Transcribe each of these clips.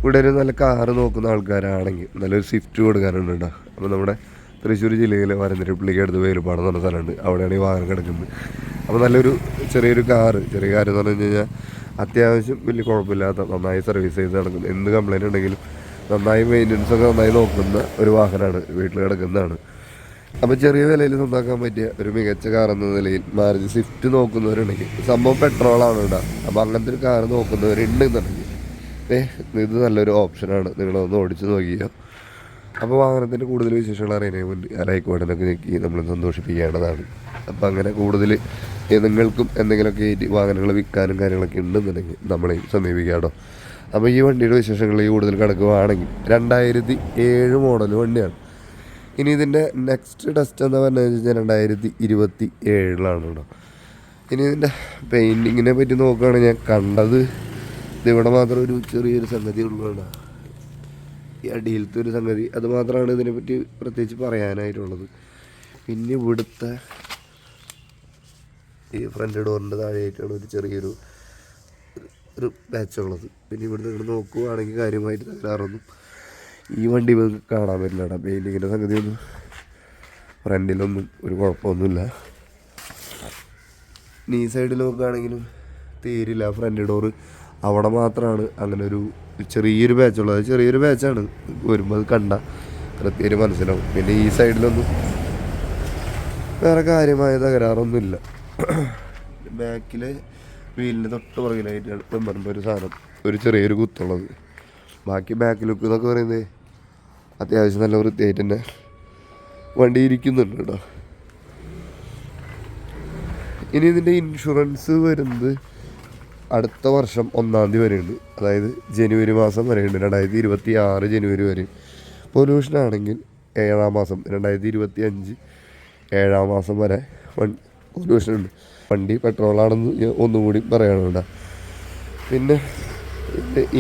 ഇവിടെ ഒരു നല്ല കാറ് നോക്കുന്ന ആൾക്കാരാണെങ്കിൽ നല്ലൊരു സ്വിഫ്റ്റ് കൊടുക്കാനുണ്ട് കേട്ടോ. അപ്പോൾ നമ്മുടെ തൃശ്ശൂർ ജില്ലയിലെ വരന്തരപ്പള്ളിക്ക് അടുത്ത് വേലുപ്പാട് എന്ന് പറഞ്ഞ സ്ഥലമുണ്ട്. അവിടെയാണ് ഈ വാഹനം കിടക്കുന്നത്. അപ്പോൾ നല്ലൊരു ചെറിയ കാർ എന്ന് പറഞ്ഞു കഴിഞ്ഞാൽ അത്യാവശ്യം വലിയ കുഴപ്പമില്ലാത്ത നന്നായി സർവീസ് ചെയ്ത് നടക്കുന്ന എന്ത് കംപ്ലൈൻറ്റ് ഉണ്ടെങ്കിലും നന്നായി മെയിൻ്റനൻസ് ഒക്കെ നന്നായി നോക്കുന്ന ഒരു വാഹനമാണ്, വീട്ടിൽ കിടക്കുന്നതാണ്. അപ്പോൾ ചെറിയ വിലയിൽ സ്വന്തമാക്കാൻ പറ്റിയ ഒരു മികച്ച കാർ എന്ന നിലയിൽ മാരുതി സ്വിഫ്റ്റ് നോക്കുന്നവരുണ്ടെങ്കിൽ, സംഭവം പെട്രോളാണ് കേട്ടോ. അപ്പോൾ അങ്ങനത്തെ ഒരു കാർ നോക്കുന്നവരുണ്ടെന്നുണ്ടെങ്കിൽ ഇത് നല്ലൊരു ഓപ്ഷനാണ്, നിങ്ങളൊന്ന് ഓടിച്ച് നോക്കിയോ. അപ്പോൾ വാഹനത്തിൻ്റെ കൂടുതൽ വിശേഷങ്ങൾ അറിയാൻ വേണ്ടി ആ ലൈക്ക് ബട്ടനൊക്കെ ഞെക്കി നമ്മൾ സന്തോഷിപ്പിക്കേണ്ടതാണ്. അപ്പോൾ അങ്ങനെ കൂടുതൽ നിങ്ങൾക്കും എന്തെങ്കിലുമൊക്കെ വാഹനങ്ങൾ വിൽക്കാനും കാര്യങ്ങളൊക്കെ ഉണ്ടെന്നുണ്ടെങ്കിൽ നമ്മളെയും സമീപിക്കാം കേട്ടോ. അപ്പോൾ ഈ വണ്ടിയുടെ വിശേഷങ്ങളിൽ കൂടുതൽ കിടക്കുകയാണെങ്കിൽ 2007 മോഡൽ വണ്ടിയാണ്. ഇനി ഇതിൻ്റെ നെക്സ്റ്റ് ടെസ്റ്റ് എന്താ പറഞ്ഞു കഴിഞ്ഞാൽ 2027 കേട്ടോ. ഇനി ഇതിൻ്റെ പെയിൻറ്റിങ്ങിനെ പറ്റി നോക്കുകയാണെങ്കിൽ ഞാൻ കണ്ടത് ഇതിവിടെ മാത്രം ഒരു ചെറിയൊരു സംഗതി ഉള്ളതാണ്, ഈ അടിയിലത്തെ ഒരു സംഗതി. അത് മാത്രമാണ് ഇതിനെപ്പറ്റി പ്രത്യേകിച്ച് പറയാനായിട്ടുള്ളത്. പിന്നെ ഇവിടുത്തെ ഈ ഫ്രണ്ട് ഡോറിൻ്റെ താഴെയായിട്ടാണ് ഒരു ചെറിയൊരു പാച്ചുള്ളത്. പിന്നെ ഇവിടുന്ന് ഇവിടെ നോക്കുകയാണെങ്കിൽ കാര്യമായിട്ട് തകരാറൊന്നും ഈ വണ്ടി കാണാൻ പറ്റില്ല കേട്ടോ. പെയിൻറ്റിങ്ങിൻ്റെ സംഗതിയൊന്നും ഫ്രണ്ടിലൊന്നും ഒരു കുഴപ്പമൊന്നുമില്ല. ഈ സൈഡിൽ നോക്കുകയാണെങ്കിലും തീരില്ല. ഫ്രണ്ട് ഡോറ് അവിടെ മാത്രമാണ് അങ്ങനെ ഒരു ചെറിയൊരു പാച്ചുള്ളത്. ചെറിയൊരു പാച്ചാണ്, വരുമ്പോൾ അത് കണ്ട കൃത്യമായിട്ട് മനസ്സിലാവും. പിന്നെ ഈ സൈഡിലൊന്നും വേറെ കാര്യമായ തകരാറൊന്നുമില്ല. ബാക്കിലെ വീലിൻ്റെ തൊട്ട് പുറകിലായിട്ടാണ് പെമ്പറിൻ്റെ ഒരു സാധനം, ഒരു ചെറിയൊരു കുത്തുള്ളത്. ബാക്കി ബാക്ക് ലുക്ക് എന്നൊക്കെ പറയുന്നത് അത്യാവശ്യം നല്ല വൃത്തിയായിട്ട് തന്നെ വണ്ടി ഇരിക്കുന്നുണ്ട് കേട്ടോ. ഇനി ഇതിൻ്റെ ഇൻഷുറൻസ് വരുന്നത് അടുത്ത വർഷം 1-ാം തീയതി വരെയുണ്ട്. അതായത് ജനുവരി മാസം വരെയുണ്ട്, 2026 ജനുവരി വരെ. പൊല്യൂഷൻ ആണെങ്കിൽ 7-ാം മാസം 2025 7-ാം മാസം വരെ പൊല്യൂഷൻ ഉണ്ട്. വണ്ടി പെട്രോളാണെന്ന് ഞാൻ ഒന്നുകൂടി പറയണുണ്ട്. പിന്നെ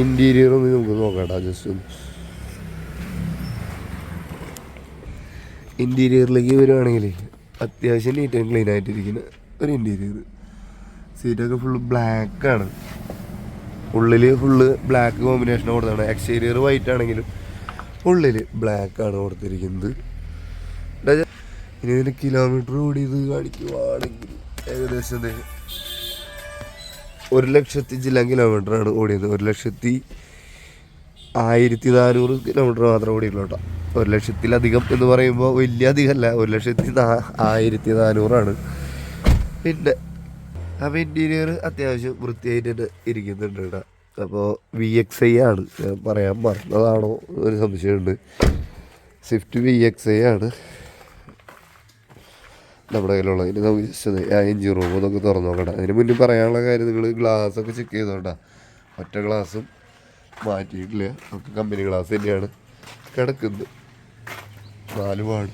ഇൻറ്റീരിയർ ഒന്ന് നമുക്ക് നോക്കാം. ജസ്റ്റ് ഒന്ന് ഇൻറ്റീരിയറിലേക്ക് വരുവാണെങ്കിൽ അത്യാവശ്യം നീറ്റ് ആൻഡ് ക്ലീൻ ആയിട്ടിരിക്കുന്ന ഒരു ഇൻറ്റീരിയർ. സീറ്റൊക്കെ ഫുള്ള് ബ്ലാക്കാണ്, ഉള്ളിൽ ഫുള്ള് ബ്ലാക്ക് കോമ്പിനേഷൻ കൊടുത്താണ്. എക്സ്റ്റീരിയർ വൈറ്റ് ആണെങ്കിലും ഉള്ളിൽ ബ്ലാക്കാണ് കൊടുത്തിരിക്കുന്നത്. ഇനി ഇതിന് കിലോമീറ്റർ ഓടിയത് കാണിക്കുവാണെങ്കിൽ ഏകദേശം 1,00,000 ജില്ലാ കിലോമീറ്ററാണ് ഓടിയത്. 1,10,400 കിലോമീറ്റർ മാത്രമേ ഓടിയുള്ളൂ കേട്ടോ. 1,00,000-ലധികം എന്ന് പറയുമ്പോൾ വലിയ അധികമല്ല, 1,14,400 പിന്നെ അപ്പോൾ ഇൻറ്റീരിയർ അത്യാവശ്യം വൃത്തിയായിട്ട് തന്നെ ഇരിക്കുന്നുണ്ട് കേട്ടോ. അപ്പോൾ VXi ആണ്, ഞാൻ പറയാൻ മറന്നതാണോ ഒരു സംശയമുണ്ട്. സ്വിഫ്റ്റ് VXi ആണ് നമ്മുടെ കയ്യിലുള്ളത്. ഇനി നമുക്ക് ജസ്റ്റ് ആ എഞ്ചിൻ റൂം അതൊക്കെ തുറന്നു നോക്കട്ടെ. അതിന് മുന്നേ പറയാനുള്ള കാര്യം, നിങ്ങൾ ഗ്ലാസ്സൊക്കെ ചെക്ക് ചെയ്തോട്ടാ. ഒറ്റ ഗ്ലാസും മാറ്റിയിട്ടില്ല, ഒക്കെ കമ്പനി ഗ്ലാസ് തന്നെയാണ് കിടക്കുന്നത്. 4 പാട്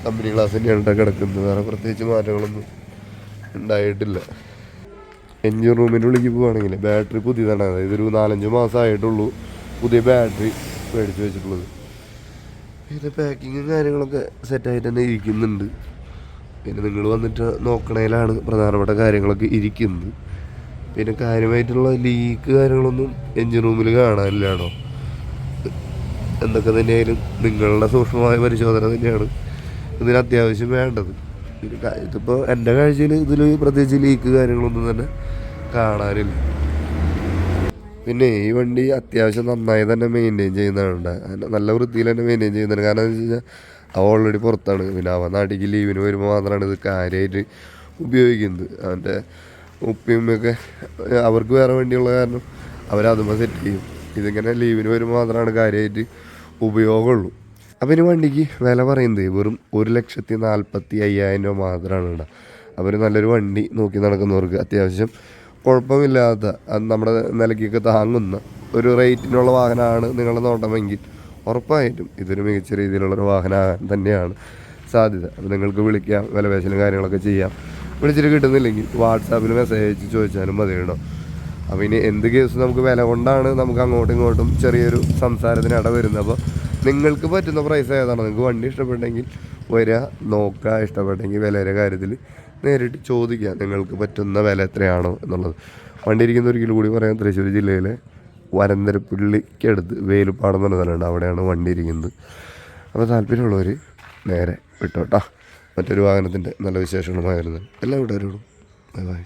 കമ്പനി ഗ്ലാസ് തന്നെയാണ് കിടക്കുന്നത്. വേറെ പ്രത്യേകിച്ച് മാറ്റങ്ങളൊന്നും ഉണ്ടായിട്ടില്ല. എഞ്ചിൻ റൂമിൻ്റെ ഉള്ളിലേക്ക് പോവുകയാണെങ്കിൽ ബാറ്ററി പുതിയതാണ്. അതായത് ഒരു 4-5 മാസമായിട്ടുള്ളൂ പുതിയ ബാറ്ററി മേടിച്ച് വെച്ചിട്ടുള്ളത്. പിന്നെ പാക്കിങ്ങും കാര്യങ്ങളൊക്കെ സെറ്റായിട്ട് തന്നെ ഇരിക്കുന്നുണ്ട്. പിന്നെ നിങ്ങൾ വന്നിട്ട് നോക്കണേലാണ് പ്രധാനപ്പെട്ട കാര്യങ്ങളൊക്കെ ഇരിക്കുന്നത്. പിന്നെ കാര്യമായിട്ടുള്ള ലീക്ക് കാര്യങ്ങളൊന്നും എഞ്ചിൻ റൂമിൽ കാണാനില്ല കേട്ടോ. എന്തൊക്കെ തന്നെയായാലും നിങ്ങളുടെ സൂക്ഷ്മമായ പരിശോധന തന്നെയാണ് ഇതിന് അത്യാവശ്യം വേണ്ടത്. ഇതിപ്പോൾ എൻ്റെ കാഴ്ചയിൽ ഇതിൽ പ്രത്യേകിച്ച് ലീക്ക് കാര്യങ്ങളൊന്നും തന്നെ കാണാനില്ല. പിന്നെ ഈ വണ്ടി അത്യാവശ്യം നന്നായി തന്നെ മെയിൻറ്റെയിൻ ചെയ്യുന്നതാണ്, നല്ല വൃത്തിയിൽ തന്നെ മെയിൻറ്റെയിൻ ചെയ്യുന്നതാണ്. കാരണം എന്ന് വെച്ച് കഴിഞ്ഞാൽ അവൻ ഓൾറെഡി പുറത്താണ്. പിന്നെ അവൻ നാട്ടിലേക്ക് ലീവിന് വരുമ്പോൾ മാത്രമാണ് ഇത് കാര്യമായിട്ട് ഉപയോഗിക്കുന്നത്. അവൻ്റെ ഉപ്പയുമ്മയൊക്കെ അവർക്ക് വേറെ വണ്ടിയുള്ള കാരണം അവരതുമ്പോൾ സെറ്റ് ചെയ്യും. ഇതിങ്ങനെ ലീവിന് വരുമ്പോൾ മാത്രമാണ് കാര്യമായിട്ട് ഉപയോഗമുള്ളൂ. അപ്പം ഇനി വണ്ടിക്ക് വില പറയുന്നത് വെറും 1,45,000 രൂപ മാത്രമാണ് കേട്ടോ. അവർ നല്ലൊരു വണ്ടി നോക്കി നടക്കുന്നവർക്ക് അത്യാവശ്യം കുഴപ്പമില്ലാത്ത നമ്മുടെ നിലയ്ക്കൊക്കെ താങ്ങുന്ന ഒരു റേറ്റിനുള്ള വാഹനമാണ് നിങ്ങളുടെ നോട്ടമെങ്കിൽ ഉറപ്പായിട്ടും ഇതൊരു മികച്ച രീതിയിലുള്ളൊരു വാഹനമാകാൻ തന്നെയാണ് സാധ്യത. അപ്പോൾ നിങ്ങൾക്ക് വിളിക്കാം, വിലപേശലും കാര്യങ്ങളൊക്കെ ചെയ്യാം. വിളിച്ചിട്ട് കിട്ടുന്നില്ലെങ്കിൽ വാട്സാപ്പിൽ മെസ്സേജ് അയച്ച് ചോദിച്ചാലും മതി കേട്ടോ. അപ്പോൾ ഇനി എന്ത് കേസ് നമുക്ക് വില കൊണ്ടാണ് നമുക്ക് അങ്ങോട്ടും ഇങ്ങോട്ടും ചെറിയൊരു സംസാരത്തിന് ഇട വരുന്നത്. അപ്പോൾ നിങ്ങൾക്ക് പറ്റുന്ന പ്രൈസ് ഏതാണ്, നിങ്ങൾക്ക് വണ്ടി ഇഷ്ടപ്പെട്ടെങ്കിൽ വരിക, നോക്കുക, ഇഷ്ടപ്പെട്ടെങ്കിൽ വിലയുടെ കാര്യത്തിൽ നേരിട്ട് ചോദിക്കുക നിങ്ങൾക്ക് പറ്റുന്ന വില എത്രയാണോ എന്നുള്ളത്. വണ്ടി ഇരിക്കുന്ന ഒരിക്കലും കൂടി പറയാം, തൃശ്ശൂർ ജില്ലയിലെ വരന്തരപ്പള്ളിക്കടുത്ത് വേലുപ്പാടം എന്ന് പറഞ്ഞ സ്ഥലമുണ്ട്, അവിടെയാണ് വണ്ടി ഇരിക്കുന്നത്. അപ്പോൾ താല്പര്യമുള്ളവർ നേരെ വിട്ടോട്ടാ. മറ്റൊരു വാഹനത്തിൻ്റെ നല്ല വിശേഷങ്ങളുമായി വരുന്നത് എല്ലാ വീട്ടുകാരോടും ബൈ ബൈ.